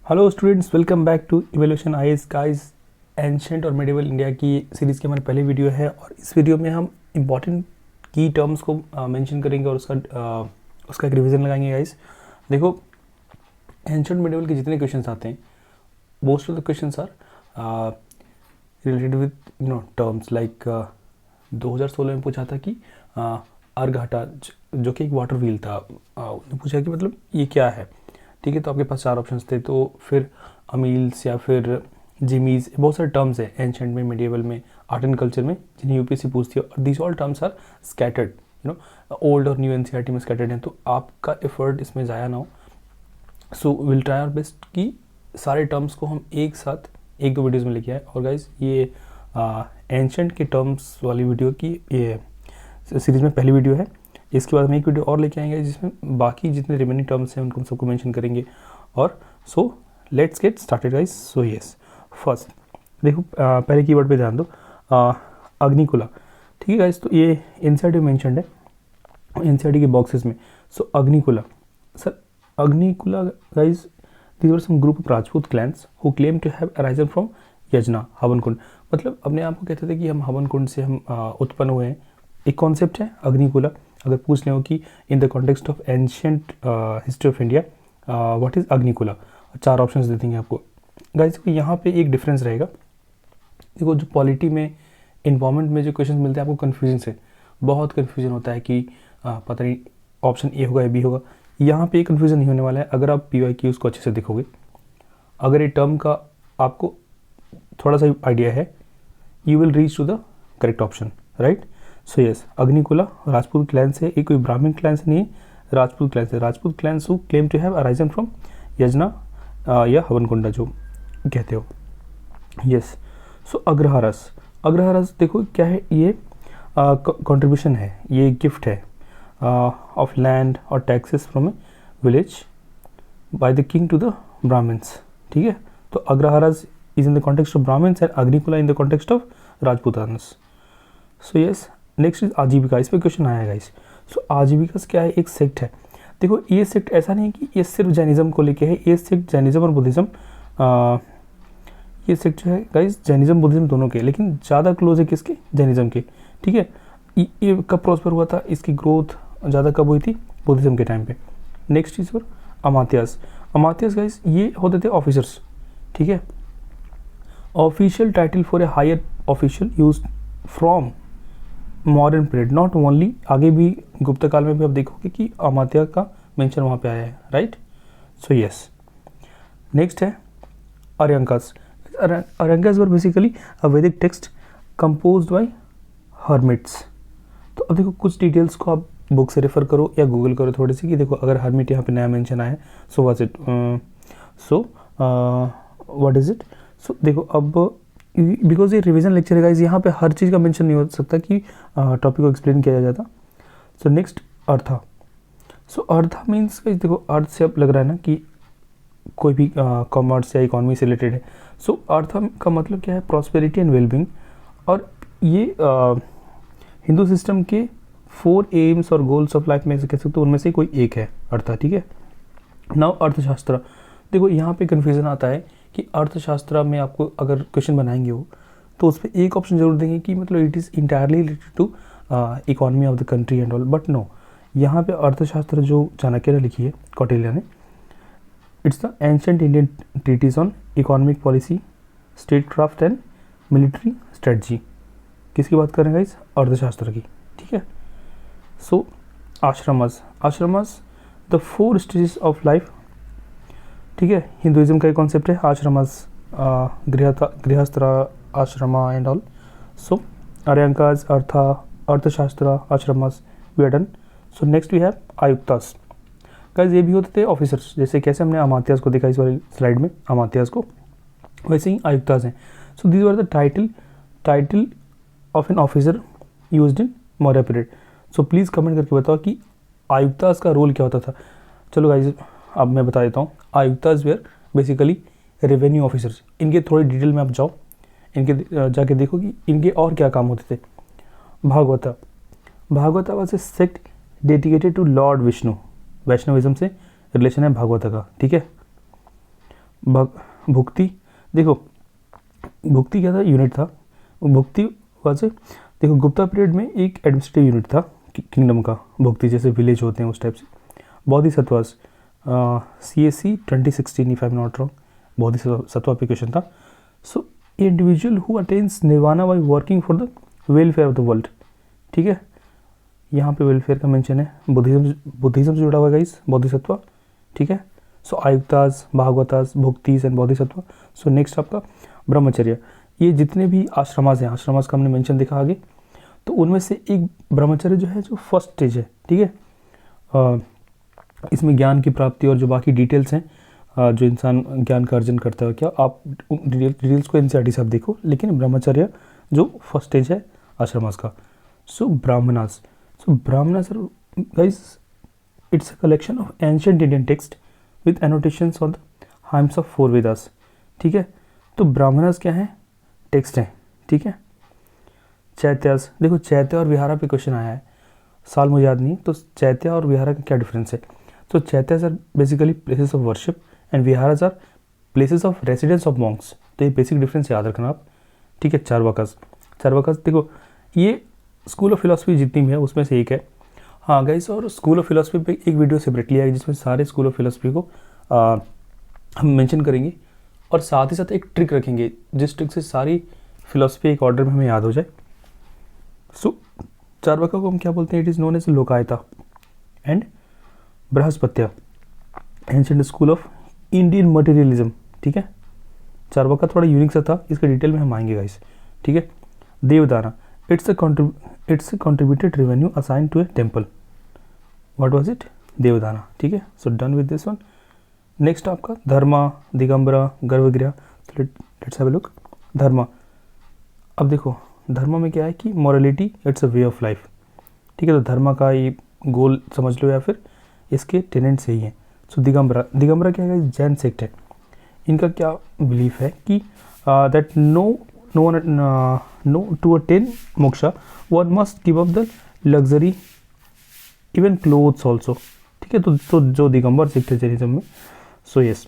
Hello students, welcome back to evolution IAS guys. Ancient और medieval India की series की हमारी पहली वीडियो है और इस वीडियो में हम इम्पॉर्टेंट की टर्म्स को मेंशन करेंगे और उसका एक रिवीजन लगाएंगे गाइस। देखो, एंशंट मिडिवल के जितने क्वेश्चंस आते हैं, most of the questions are related with terms like 2016 में पूछा था कि अर्घाटा जो कि एक वाटर व्हील था, उसने पूछा कि मतलब ये क्या है। ठीक है, तो आपके पास 4 ऑप्शंस थे। तो फिर अमील्स या फिर जिमीज, बहुत सारे टर्म्स हैं एंशंट में, मिडिवल में, आर्ट एंड कल्चर में, जिन्हें यूपीएससी पूछती है और these all terms are scattered, old और न्यू एनसीईआरटी में स्कैटर्ड हैं। तो आपका एफर्ट इसमें ज़ाया ना हो। So will try our best कि सारे टर्म्स को हम एक साथ एक दो वीडियोज़ में लेके आए। और गाइज, ये एंशंट के टर्म्स वाली वीडियो की ये सीरीज़ में पहली वीडियो है। इसके बाद हम एक वीडियो और लेके आएंगे जिसमें बाकी जितने रिमेनिंग टर्म्स हैं उनको हम सबको मेंशन करेंगे। और so let's get started guys. So yes, first देखो, पहले कीवर्ड पे ध्यान दो, अग्निकुला। ठीक है गाइस, तो ये एनसीईआरटी में मेंशन्ड है, एनसीईआरटी के बॉक्सेस में। So Agnikula, sir Agnikula guys, these were some group of Rajput clans who claim to have arisen from yajna, havan कुंड। मतलब अपने आप को कहते थे कि हम हवन कुंड से हम उत्पन्न हुए हैं। एक कॉन्सेप्ट है अग्निकुला। अगर पूछ ले हो कि in the context of ancient history of India what is Agnikula, 4 options दे देंगे आपको गाइस। यहाँ पे एक डिफरेंस रहेगा। देखो, जो पॉलिटी में, इन्वायरमेंट में जो क्वेश्चन मिलते हैं आपको कन्फ्यूजन से बहुत कन्फ्यूजन होता है कि पता नहीं ऑप्शन ए होगा या बी होगा। यहाँ पे कन्फ्यूजन नहीं होने वाला है अगर आप PYQ उसको अच्छे से देखोगे। अगर ये टर्म का आपको थोड़ा सा आइडिया है, you will reach to the correct option, right. So yes, Agnikula Rajput clan से, एक कोई ब्राह्मण क्लैन से नहीं है, राजपूत क्लैन से। Rajput clan who claim to have arisen from yajna या हवनकुंडा जो कहते हो। यस, सो अग्रहारस, अग्रहारस देखो क्या है, ये कंट्रीब्यूशन है, ये गिफ्ट है ऑफ लैंड और taxes from a village by the king to the Brahmins. ठीक है, तो agraharas is in the context of Brahmins and Agnikula in the context of Rajputanas. So yes, next is Ajivika. इस पर क्वेश्चन आया गाइस। सो आजीविका क्या है, एक सेक्ट है। देखो, ये सेक्ट ऐसा नहीं कि ये सिर्फ जैनिज्म को लेके है, ये सेक्ट जैनिज्म और बुद्धिज्म, ये सेक्ट जो है गाइस जैनिज्म बुद्धिज्म दोनों के, लेकिन ज़्यादा क्लोज है किसके, जैनिज्म के। ठीक है, ये कब प्रॉस्पर हुआ था, इसकी ग्रोथ ज़्यादा कब हुई थी, बुद्धिज्म के टाइम पे। नेक्स्ट इज फॉर अमात्यास। अमात्यास गाइस ये होते थे ऑफिसर्स। ठीक है, official title for a higher official use from modern period, not only, आगे भी गुप्त काल में भी आप देखोगे कि अमात्या का मेंशन वहाँ पे आया है, राइट। सो यस, नेक्स्ट है अरंकास। अरंकास वर बेसिकली अ वैदिक टेक्स्ट कंपोज्ड बाय हर्मिट्स। तो अब देखो, कुछ डिटेल्स को आप बुक से रेफर करो या गूगल करो थोड़ी सी कि देखो अगर हर्मिट यहाँ पे नया मेंशन आया है, so was it, so what is it. So देखो, अब बिकॉज ये रिवीजन लेक्चर है गाइस, यहाँ पे हर चीज़ का मेंशन नहीं हो सकता कि टॉपिक को एक्सप्लेन किया जाता। सो नेक्स्ट अर्था। सो अर्था मीन्स देखो, अर्थ से अब लग रहा है ना कि कोई भी कॉमर्स या इकोनॉमी से रिलेटेड है। सो अर्था का मतलब क्या है, प्रॉस्पेरिटी एंड वेलबींग। और ये हिंदू सिस्टम के 4 एम्स और गोल्स ऑफ लाइफ में से कह सकते हो उनमें से कोई एक है अर्था। ठीक है, नाउ अर्थशास्त्र। देखो, यहाँ पे कन्फ्यूज़न आता है कि अर्थशास्त्र में आपको अगर क्वेश्चन बनाएंगे हो तो उस पर एक ऑप्शन जरूर देंगे कि मतलब it is entirely related to economy of the country and all, but no, यहाँ पे अर्थशास्त्र जो चाणक्य ने लिखी है, कौटिल्य ने, it's the ancient Indian treatise on economic policy, statecraft and military strategy. किसकी बात कर रहे हैं गाइस, अर्थशास्त्र की। ठीक है, सो आश्रमस, आश्रमस द 4 स्टेजेस ऑफ लाइफ। ठीक है, हिंदुइज्म का एक कॉन्सेप्ट है आश्रमस, गृहस्थ आश्रमा एंड ऑल। सो अरंकास, अर्था, अर्थशास्त्र, आश्रमस, we are done. So next we have आयुक्तास। गाइस ये भी होते थे ऑफिसर्स, जैसे कैसे हमने अमात्यास को देखा इस वाली स्लाइड में, अमात्यास को, वैसे ही आयुक्तास हैं। So these are the title of an officer used in Maurya period. So please comment करके बताओ कि आयुक्तास का रोल क्या होता था। चलो गाइस, अब मैं बता देता हूँ। आयुक्तास वेयर बेसिकली रेवेन्यू ऑफिसर्स। इनके थोड़ी डिटेल में आप जाओ, इनके जाके देखो कि इनके और क्या काम होते थे। Bhagavata, Bhagavata was a sect dedicated to lord Vishnu. Vaishnavism से रिलेशन है भागवत का। ठीक है, भुक्ति, देखो भुक्ति क्या था, यूनिट था, भुक्ति वजह देखो गुप्ता पीरियड में एक एडमिनिस्ट्रेटिव यूनिट था किंगडम का, भुक्ति जैसे विलेज होते हैं उस टाइप से। बोधिसत्वास, CSC 2016 if I am not wrong, बोधिसत्व एप्लीकेशन था। सो इंडिविजुअल हु अटेन्स निर्वाणा by working for the welfare of the world, ठीक है, यहाँ पे वेलफेयर का मेंशन है, बुद्धिज्म से जुड़ा हुआ है गाइस बोधिसत्व, ठीक है। सो आयुक्तास, भागवतास, भुक्तिस एंड बोधिसत्व। सो नेक्स्ट आपका ब्रह्मचर्य, ये जितने भी आश्रमास हैं, आश्रमास का हमने मेंशन देखा आगे, तो उनमें से एक ब्रह्मचर्य जो है जो फर्स्ट स्टेज है, ठीक है। इसमें ज्ञान की प्राप्ति और जो बाकी डिटेल्स हैं, जो इंसान ज्ञान का अर्जन करता है, क्या आप डिटेल्स को NCERT से आप देखो, लेकिन ब्रह्मचर्य जो फर्स्ट स्टेज है आश्रमास का। सो ब्राह्मणास, guys it's a collection of ancient Indian text with annotations on the hymns of 4 वेदास, ठीक है। तो ब्राह्मणास क्या है, टेक्स्ट हैं, ठीक है। चैत्यास, देखो चैत्य और विहारा पे क्वेश्चन आया है, साल मुझे याद नहीं, तो चैत्य और विहारा का क्या डिफरेंस है। तो चैत्यास are basically places of worship and विहारास are places of residence of monks, तो ये बेसिक डिफरेंस याद रखना आप, ठीक है। चारवाकास, देखो ये स्कूल ऑफ फिलोसफी जितनी भी है उसमें से एक है, हाँ गाइस। और स्कूल ऑफ फिलोसफी पे एक वीडियो सेपरेटली आएगी जिसमें सारे स्कूल ऑफ फिलोसफी को हम मेंशन करेंगे, और साथ ही साथ एक ट्रिक रखेंगे जिस ट्रिक से सारी फिलोसफी एक ऑर्डर में हमें याद हो जाए। सो चारवाका को हम क्या बोलते हैं, it is known as Lokayata and Barhaspatya, ancient school of Indian materialism, ठीक है। चारवाका थोड़ा यूनिक सा था, इसके डिटेल में हम आएंगे गाइस, ठीक है। देवदाना, it's a contributed revenue assign to a temple, what was it, देवदाना, ठीक है। So done with this one. Next आपका धर्मा, दिगंबरा, गर्भगृह, लेट्स हैव अ लुक। धर्मा, अब देखो धर्मा में क्या है कि morality it's a way of life, ठीक है। तो धर्मा का ये गोल समझ लो या फिर इसके टेनेंट से ही है। सो दिगंबरा क्या है, जैन सेक्ट है। इनका क्या बिलीफ है कि that no to attain moksha one must give up the luxury even clothes also, ठीक है। तो जो दिगंबर सेक्ट है जैनिज्म में। सो यस,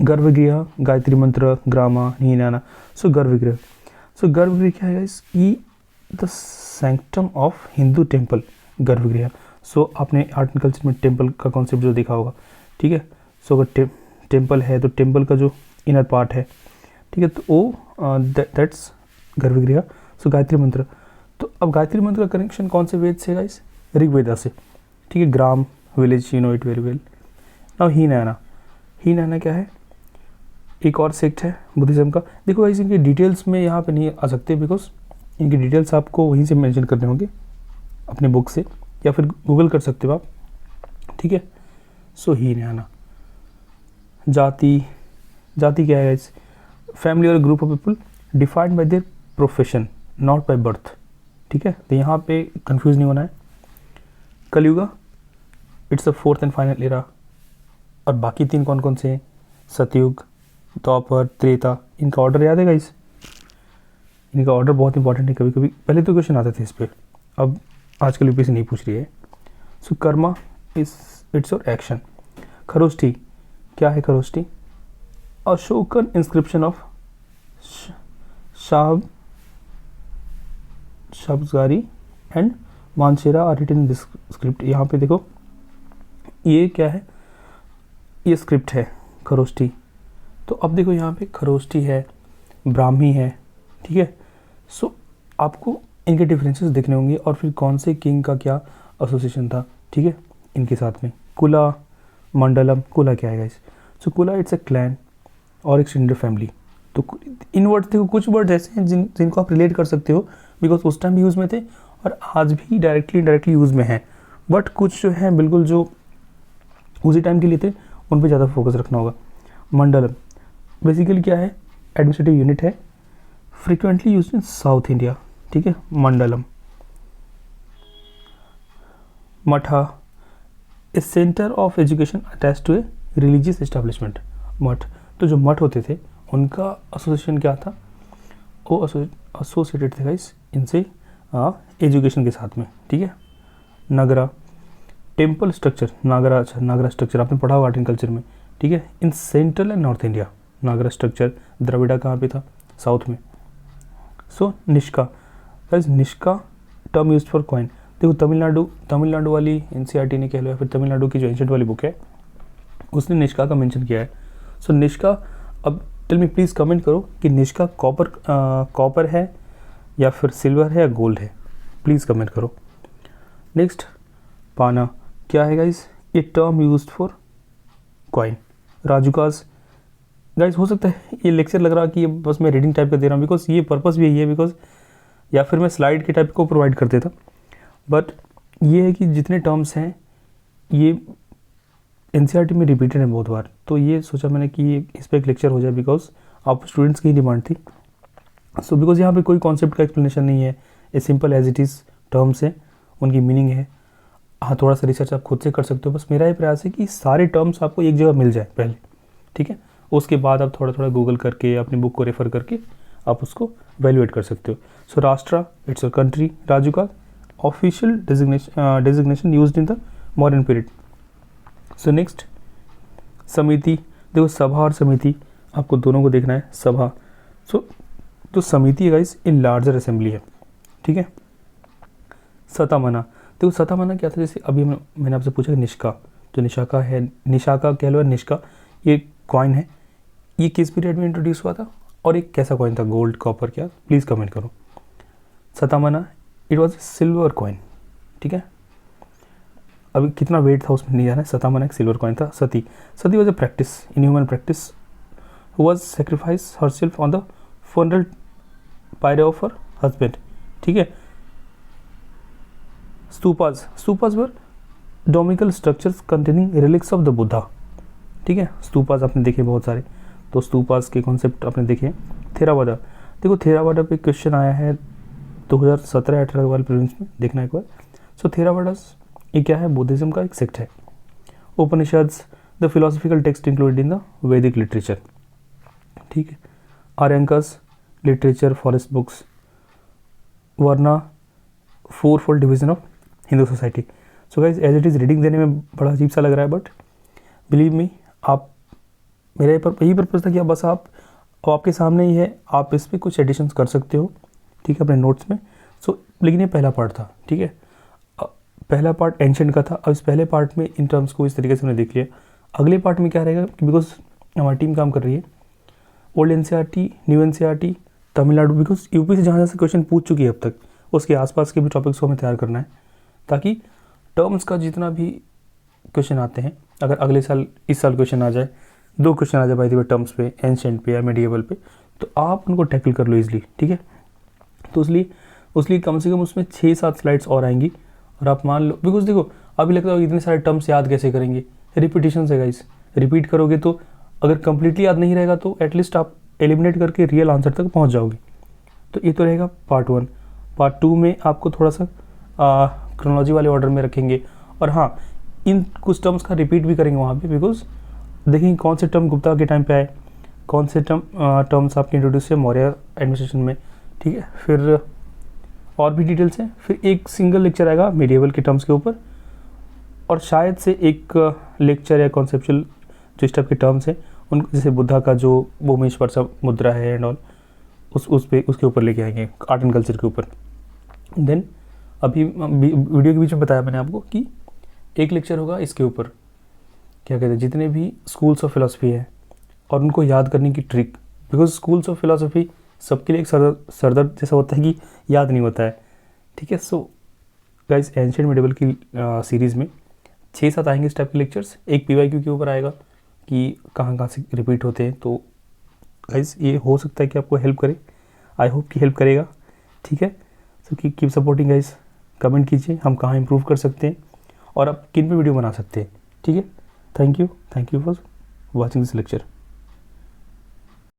गर्भगृह, गायत्री मंत्र, ग्रामा, हीनाना। सो गर्भगृह, क्या है guys, E the sanctum of Hindu temple, गर्भगृह। सो आपने आर्ट एंड कल्चर में टेम्पल का कॉन्सेप्ट जो देखा होगा, ठीक है। सो अगर टेम्पल है तो टेम्पल का जो इनर पार्ट है, ठीक है, तो वो दैट्स गर्भगृह। सो गायत्री मंत्र, तो अब गायत्री मंत्र का कनेक्शन कौन से वेद से गाइस, ऋग्वेदा से, ठीक है। ग्राम, village, you know it very well. Now हीनाना क्या है, एक और सेक्ट है बुद्धिज्म का। देखो गाइस इनकी डिटेल्स में यहाँ पे नहीं आ सकते, बिकॉज इनकी डिटेल्स आपको वहीं से मेंशन करने होंगे अपने बुक से, या फिर गूगल कर सकते हो आप, ठीक है। सो हीनाना, जाति क्या है गाइस, फैमिली और group of people defined by their profession not by birth, ठीक है। तो यहाँ पे कंफ्यूज नहीं होना है। Kalyuga, it's the 4th and final era. और बाकी 3 कौन कौन से हैं, सतयुग, द्वापर, त्रेता। इनका ऑर्डर याद है गाइस, इनका ऑर्डर बहुत इंपॉर्टेंट है, कभी कभी पहले तो क्वेश्चन आते थे इस पर, अब आजकल यूपीएससी नहीं पूछ रही है। सो कर्मा इट्स योर एक्शन। खरोष्ठी, क्या है Kharosthi, Ashokan inscription of Shahbazgarhi and Mansehra are written in this script. यहाँ पे देखो ये क्या है, ये स्क्रिप्ट है खरोष्ठी। तो अब देखो यहाँ पे खरोष्ठी है, ब्राह्मी है, ठीक है। सो आपको इनके डिफरेंसेस देखने होंगे, और फिर कौन से किंग का क्या एसोसिएशन था, ठीक है, इनके साथ में। कुला, मंडलम, कुला क्या है गाइस, सो कुला इट्स अ क्लैन और एक्सटेंडेड फैमिली। तो इन वर्ड्स देखो, कुछ वर्ड्स ऐसे हैं जिनको आप रिलेट कर सकते हो, बिकॉज उस टाइम भी यूज़ में थे और आज भी डायरेक्टली इनडायरेक्टली यूज़ में हैं, बट कुछ जो है बिल्कुल जो उसी टाइम के लिए थे उन पर ज़्यादा फोकस रखना होगा। मंडलम बेसिकली क्या है, एडमिनिस्ट्रेटिव यूनिट है, frequently use in South India, ठीक है, मंडलम। मठा, a centre of education attach to a religious establishment. मठ, तो जो मठ होते थे उनका एसोसिएशन क्या था, वो एसोसिएटेड थे गाइस इनसे एजुकेशन के साथ में, ठीक है। नगरा, टेम्पल स्ट्रक्चर, नागरा स्ट्रक्चर आपने पढ़ा होगा आर्ट एंड कल्चर में, ठीक है, in central and north India. Nagra structure, Dravida कहाँ पे था, साउथ में। सो Nishka guys, Nishka term used for coin. देखो तमिलनाडु वाली एनसीईआरटी ने कह लो या फिर तमिलनाडु की जो एंशिएंट वाली बुक है उसने निष्का का मेंशन किया है। सो निष्का, अब टेल मी प्लीज़ कमेंट करो कि निष्का कॉपर है या फिर सिल्वर है या गोल्ड है, प्लीज़ कमेंट करो। नेक्स्ट, पाना क्या है गाइस, ये टर्म यूज्ड फॉर कॉइन। राजूकाज गाइस, हो सकता है ये लेक्चर लग रहा कि ये बस मैं रीडिंग टाइप का दे रहा हूँ, बिकॉज ये पर्पस भी यही है, बिकॉज या फिर मैं स्लाइड के टाइप को प्रोवाइड कर देता, बट ये है कि जितने टर्म्स हैं ये एनसीईआरटी में रिपीटेड है बहुत बार, तो ये सोचा मैंने कि ये इस पर एक लेक्चर हो जाए, बिकॉज आप स्टूडेंट्स की डिमांड थी। सो बिकॉज यहाँ पे कोई कॉन्सेप्ट का एक्सप्लेनेशन नहीं है, a simple as it is terms हैं, उनकी मीनिंग है। हाँ, थोड़ा सा रिसर्च आप खुद से कर सकते हो, बस मेरा ये प्रयास है कि सारे टर्म्स आपको एक जगह मिल जाए पहले, ठीक है, उसके बाद आप थोड़ा थोड़ा गूगल करके अपनी बुक को रेफ़र करके आप उसको वैल्यूएट कर सकते हो। सो राष्ट्रा, इट्स अ कंट्री। राजू का official designation used in the modern period. So next, समिति। देखो सभा और समिति आपको दोनों को देखना है। सभा, सो तो समिति है गाइस इन लार्जर असेंबली है, ठीक है। सतामना, देखो सतामना क्या था, जैसे अभी मैंने आपसे पूछा कि निष्का, जो निशाका है, निशाका कह लो या निष्का, ये कॉइन है, ये किस पीरियड में इंट्रोड्यूस हुआ था और एक कैसा कॉइन था, गोल्ड, कॉपर, क्या, प्लीज़ कमेंट करो। सतामना, इट वॉज सिल्वर कॉइन, ठीक है। अभी कितना वेट था उसमें नहीं जाना है। सतामना एक सिल्वर कॉइन था। सती, सती was a practice in human practice, was sacrifice herself on the funeral pyre of her husband, ठीक है। स्तूपास, स्तूपास were domical structures containing relics of the Buddha, ठीक है। स्तूपास आपने देखे बहुत सारे, तो स्तूपास के कॉन्सेप्ट आपने देखे। थेरावादा, देखो थेरावादा पे क्वेश्चन आया है 2017-18 वाले प्रीलिम्स में, देखना एक बार। सो थेरावाडास ये क्या है, बुद्धिज्म का एक सेक्ट है। उपनिषद्स, the philosophical text included in the वैदिक लिटरेचर, ठीक है। आर्यंकस, लिटरेचर, फॉरेस्ट बुक्स। वर्ना, fourfold division of Hindu society. So guys as it is reading देने में बड़ा अजीब सा लग रहा है, बट बिलीव मी, आप मेरा यही पर्पज़ था कि बस आप आपके सामने ही है, आप इस पर कुछ एडिशंस कर सकते हो, ठीक है, अपने नोट्स में। सो लेकिन ये पहला पार्ट था, ठीक है, पहला पार्ट एंशिएंट का था। अब इस पहले पार्ट में इन टर्म्स को इस तरीके से हमने देख लिया। अगले पार्ट में क्या रहेगा, बिकॉज हमारी टीम काम कर रही है, old NCERT, new NCERT, Tamil Nadu, because UP से जहाँ से क्वेश्चन पूछ चुकी है अब तक, उसके आसपास के भी टॉपिक्स को हमें तैयार करना है, ताकि टर्म्स का जितना भी क्वेश्चन आते हैं, अगर अगले साल इस साल क्वेश्चन आ जाए, 2 क्वेश्चन आ जाए बाय द वे टर्म्स पे, एंशिएंट पे या मेडिएवल पे, तो आप उनको टैकल कर लो इजली, ठीक है। तो उसलिए कम से कम उसमें 6-7 स्लाइड्स और आएंगी, और आप मान लो, बिकॉज देखो अभी लगता है इतने सारे टर्म्स याद कैसे करेंगे, रिपीटिशन से गाइस, रिपीट करोगे तो अगर कंप्लीटली याद नहीं रहेगा तो एटलीस्ट आप एलिमिनेट करके रियल आंसर तक पहुंच जाओगे। तो ये तो रहेगा पार्ट 1। पार्ट 2 में आपको थोड़ा सा क्रोनोलॉजी वाले ऑर्डर में रखेंगे, और हाँ, इन कुछ टर्म्स का रिपीट भी करेंगे वहाँ पे, बिकॉज देखेंगे कौन से टर्म गुप्ता के टाइम पे आए, कौन से टर्म्स आपके इंट्रोड्यूस है मौर्य एडमिनिस्ट्रेशन में, ठीक है। फिर और भी डिटेल्स हैं, फिर एक सिंगल लेक्चर आएगा मेडिएवल के टर्म्स के ऊपर, और शायद से एक लेक्चर या कॉन्सेप्चुअल जो इस टाइप के टर्म्स हैं उन, जैसे बुद्धा का जो भूमेश्वर सा मुद्रा है एंड ऑल, उसके ऊपर लेके आएंगे, आर्ट एंड कल्चर के ऊपर। देन अभी वीडियो के बीच में बताया मैंने आपको कि एक लेक्चर होगा इसके ऊपर, क्या कहते हैं, जितने भी स्कूल्स ऑफ फिलोसफी है और उनको याद करने की trick, because schools of philosophy सबके लिए एक सरदर्द जैसा होता है कि याद नहीं होता है, ठीक है। सो गाइस एंशिएंट मेडिएवल की सीरीज़ में 6-7 आएंगे इस टाइप के लेक्चर्स। एक पीवाईक्यू के ऊपर आएगा कि कहाँ से रिपीट होते हैं, तो गाइस ये हो सकता है कि आपको हेल्प करे, आई होप कि हेल्प करेगा, ठीक है। So keep supporting guys, comment कीजिए हम कहाँ इंप्रूव कर सकते हैं और आप किन पे वीडियो बना सकते हैं, ठीक है। Thank you for watching this lecture.